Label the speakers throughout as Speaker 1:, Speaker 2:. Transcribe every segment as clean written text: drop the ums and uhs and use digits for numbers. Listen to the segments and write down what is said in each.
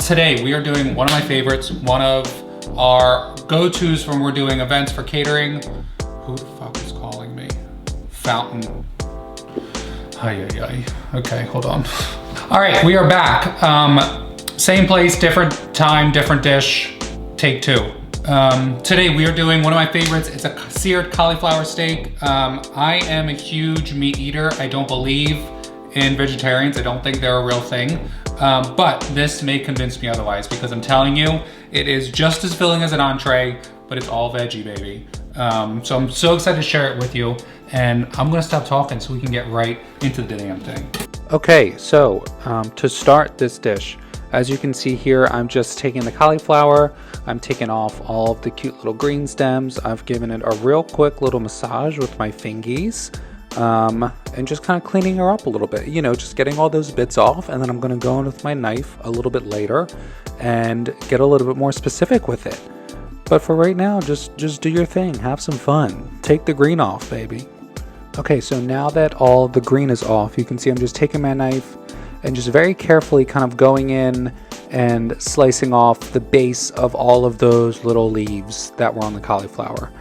Speaker 1: Today we are doing one of my favorites, one of our go-tos when we're doing events for catering. Who the fuck is calling me? Fountain. Ay, ay, ay. Okay, hold on. All right, we are back. Same place, different time, different dish. Take two. Today we are doing one of my favorites. It's a seared cauliflower steak. I am a huge meat eater. I don't believe in vegetarians. I don't think they're a real thing. But this may convince me otherwise because I'm telling you, it is just as filling as an entree, but it's all veggie, baby. So I'm so excited to share it with you, and I'm gonna stop talking so we can get right into the damn thing. Okay, so to start this dish, as you can see here, I'm just taking the cauliflower, I'm taking off all of the cute little green stems, I've given it a real quick little massage with my fingies. And just kind of cleaning her up a little bit, you know, just getting all those bits off, and then I'm going to go in with my knife a little bit later and get a little bit more specific with it. But for right now, just do your thing, have some fun, take the green off, baby. Okay, so now that all the green is off, you can see I'm just taking my knife and just very carefully kind of going in and slicing off the base of all of those little leaves that were on the cauliflower.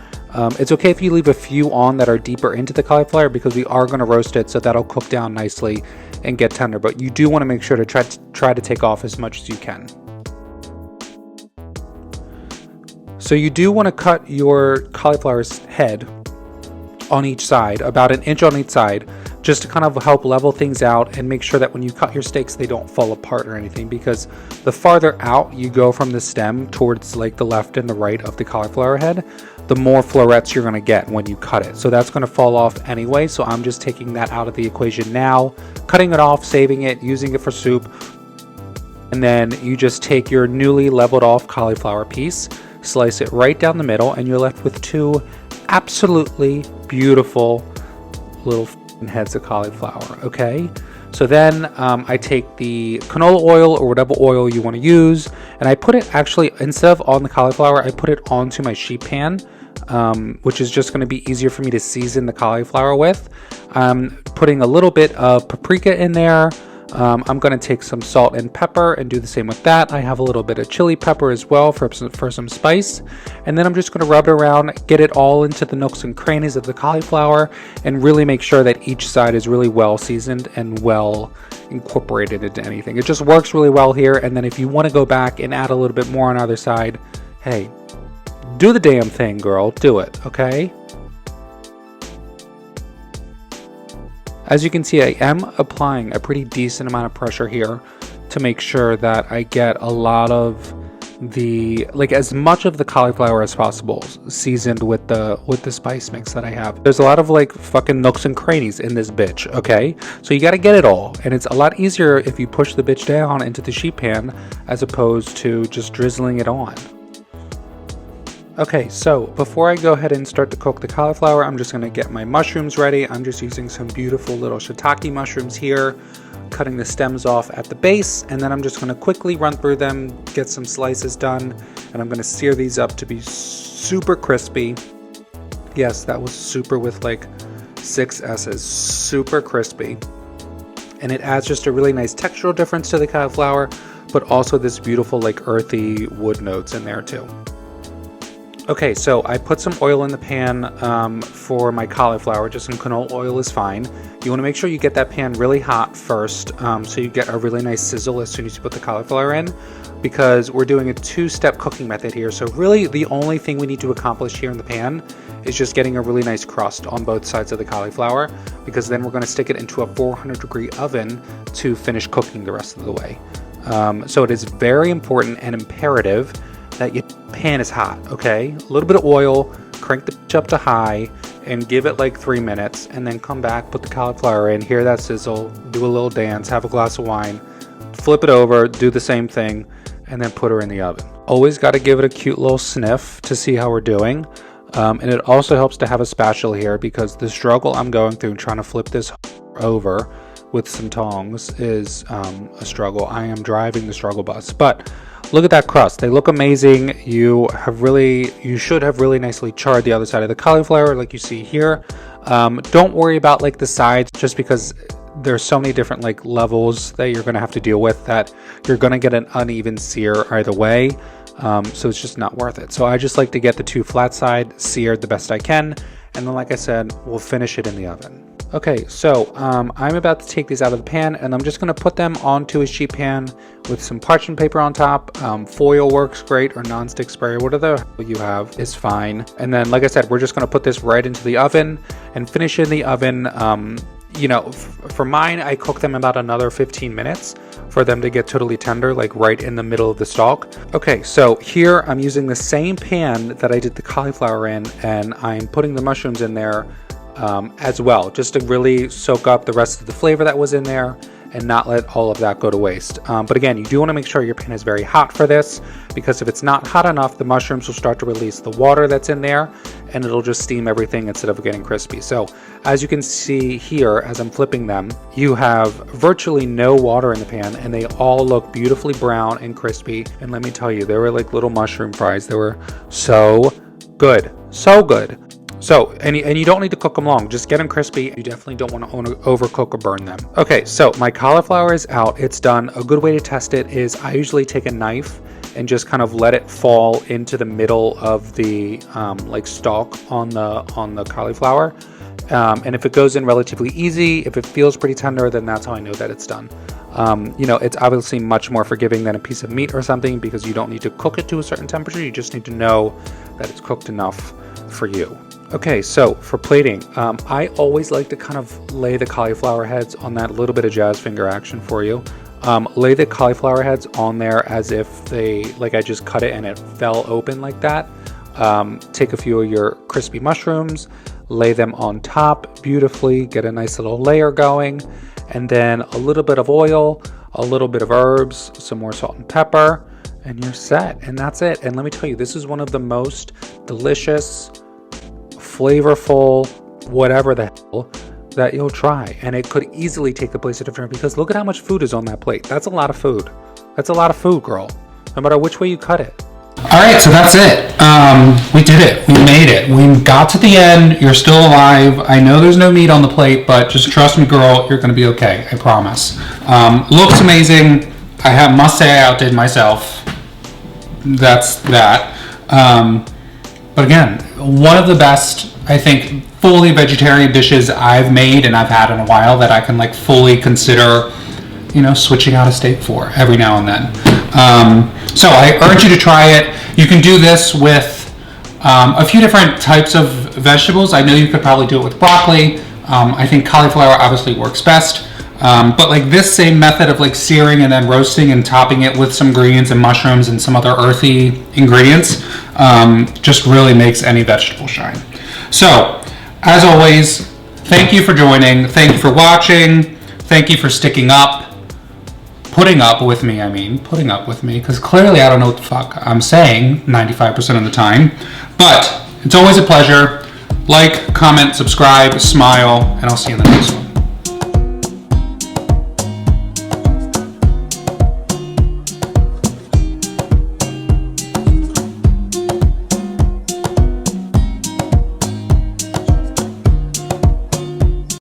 Speaker 1: It's okay if you leave a few on that are deeper into the cauliflower because we are going to roast it, so that'll cook down nicely and get tender, but you do want to make sure to try to take off as much as you can. So you do want to cut your cauliflower's head on each side, about an inch on each side, just to kind of help level things out and make sure that when you cut your steaks they don't fall apart or anything, because the farther out you go from the stem towards like the left and the right of the cauliflower head, the more florets you're going to get when you cut it. So that's going to fall off anyway, so I'm just taking that out of the equation now, cutting it off, saving it, using it for soup. And then you just take your newly leveled off cauliflower piece, slice it right down the middle, and you're left with two absolutely beautiful little heads of cauliflower. Okay, so then I take the canola oil or whatever oil you want to use, and I put it actually, instead of on the cauliflower, I put it onto my sheet pan, which is just going to be easier for me to season the cauliflower with. I'm putting a little bit of paprika in there. I'm going to take some salt and pepper and do the same with that. I have a little bit of chili pepper as well for some spice. And then I'm just going to rub it around, get it all into the nooks and crannies of the cauliflower, and really make sure that each side is really well seasoned and well incorporated into anything. It just works really well here. And then if you want to go back and add a little bit more on either side, hey, do the damn thing, girl. Do it, okay? As you can see, I am applying a pretty decent amount of pressure here to make sure that I get a lot of the, like as much of the cauliflower as possible seasoned with the spice mix that I have. There's a lot of like fucking nooks and crannies in this bitch, okay? So you got to get it all, and it's a lot easier if you push the bitch down into the sheet pan as opposed to just drizzling it on. Okay, so before I go ahead and start to cook the cauliflower, I'm just going to get my mushrooms ready. I'm just using some beautiful little shiitake mushrooms here, cutting the stems off at the base, and then I'm just going to quickly run through them, get some slices done, and I'm going to sear these up to be super crispy. Yes, that was super with like 6 S's, super crispy. And it adds just a really nice textural difference to the cauliflower, but also this beautiful like earthy wood notes in there too. Okay, so I put some oil in the pan for my cauliflower. Just some canola oil is fine. You want to make sure you get that pan really hot first, so you get a really nice sizzle as soon as you put the cauliflower in, because we're doing a 2-step cooking method here. So really the only thing we need to accomplish here in the pan is just getting a really nice crust on both sides of the cauliflower, because then we're going to stick it into a 400-degree oven to finish cooking the rest of the way. So it is very important and imperative that your pan is hot, okay? A little bit of oil, crank the bitch up to high, and give it like 3 minutes, and then come back, put the cauliflower in, hear that sizzle, do a little dance, have a glass of wine, flip it over, do the same thing, and then put her in the oven. Always got to give it a cute little sniff to see how we're doing. And it also helps to have a spatula here, because the struggle I'm going through trying to flip this over with some tongs is a struggle. I am driving the struggle bus, but look at that crust. They look amazing. You should have really nicely charred the other side of the cauliflower like you see here. Don't worry about like the sides, just because there's so many different like levels that you're going to have to deal with that you're going to get an uneven sear either way. So it's just not worth it. So I just like to get the 2 flat side seared the best I can. And then, like I said, we'll finish it in the oven. Okay, so I'm about to take these out of the pan, and I'm just going to put them onto a sheet pan with some parchment paper on top. Foil works great, or nonstick spray, whatever you have is fine. And then, like I said, we're just going to put this right into the oven and finish in the oven. You know, for mine, I cook them about another 15 minutes for them to get totally tender, like right in the middle of the stalk. Okay, so here I'm using the same pan that I did the cauliflower in, and I'm putting the mushrooms in there as well, just to really soak up the rest of the flavor that was in there and not let all of that go to waste. But again, you do want to make sure your pan is very hot for this, because if it's not hot enough, the mushrooms will start to release the water that's in there, and it'll just steam everything instead of getting crispy. So as you can see here, as I'm flipping them, you have virtually no water in the pan, and they all look beautifully brown and crispy. And let me tell you, they were like little mushroom fries. They were so good, so good. So, and you don't need to cook them long, just get them crispy. You definitely don't want to overcook or burn them. Okay, so my cauliflower is out, it's done. A good way to test it is I usually take a knife and just kind of let it fall into the middle of the like stalk on the cauliflower. And if it goes in relatively easy, if it feels pretty tender, then that's how I know that it's done. You know, it's obviously much more forgiving than a piece of meat or something, because you don't need to cook it to a certain temperature. You just need to know that it's cooked enough for you. Okay, so for plating, I always like to kind of lay the cauliflower heads on that little bit of jazz finger action for you. Lay the cauliflower heads on there as if they, like I just cut it and it fell open like that. Take a few of your crispy mushrooms, lay them on top beautifully, get a nice little layer going, and then a little bit of oil, a little bit of herbs, some more salt and pepper, and you're set. And that's it. And let me tell you, this is one of the most delicious, flavorful, whatever the hell that you'll try. And it could easily take the place of different, because look at how much food is on that plate. That's a lot of food. That's a lot of food, girl, no matter which way you cut it.
Speaker 2: All right, so that's it. We did it. We made it. We got to the end. You're still alive. I know there's no meat on the plate, but just trust me, girl, you're going to be okay. I promise. Looks amazing. Must say I outdid myself. That's that. But again, one of the best, I think, fully vegetarian dishes I've made and I've had in a while that I can like fully consider, you know, switching out a steak for every now and then. So I urge you to try it. You can do this with a few different types of vegetables. I know you could probably do it with broccoli. I think cauliflower obviously works best. But like this same method of like searing and then roasting and topping it with some greens and mushrooms and some other earthy ingredients just really makes any vegetable shine. So, as always, thank you for joining. Thank you for watching. Thank you for sticking up. Putting up with me, because clearly I don't know what the fuck I'm saying 95% of the time. But it's always a pleasure. Like, comment, subscribe, smile, and I'll see you in the next one.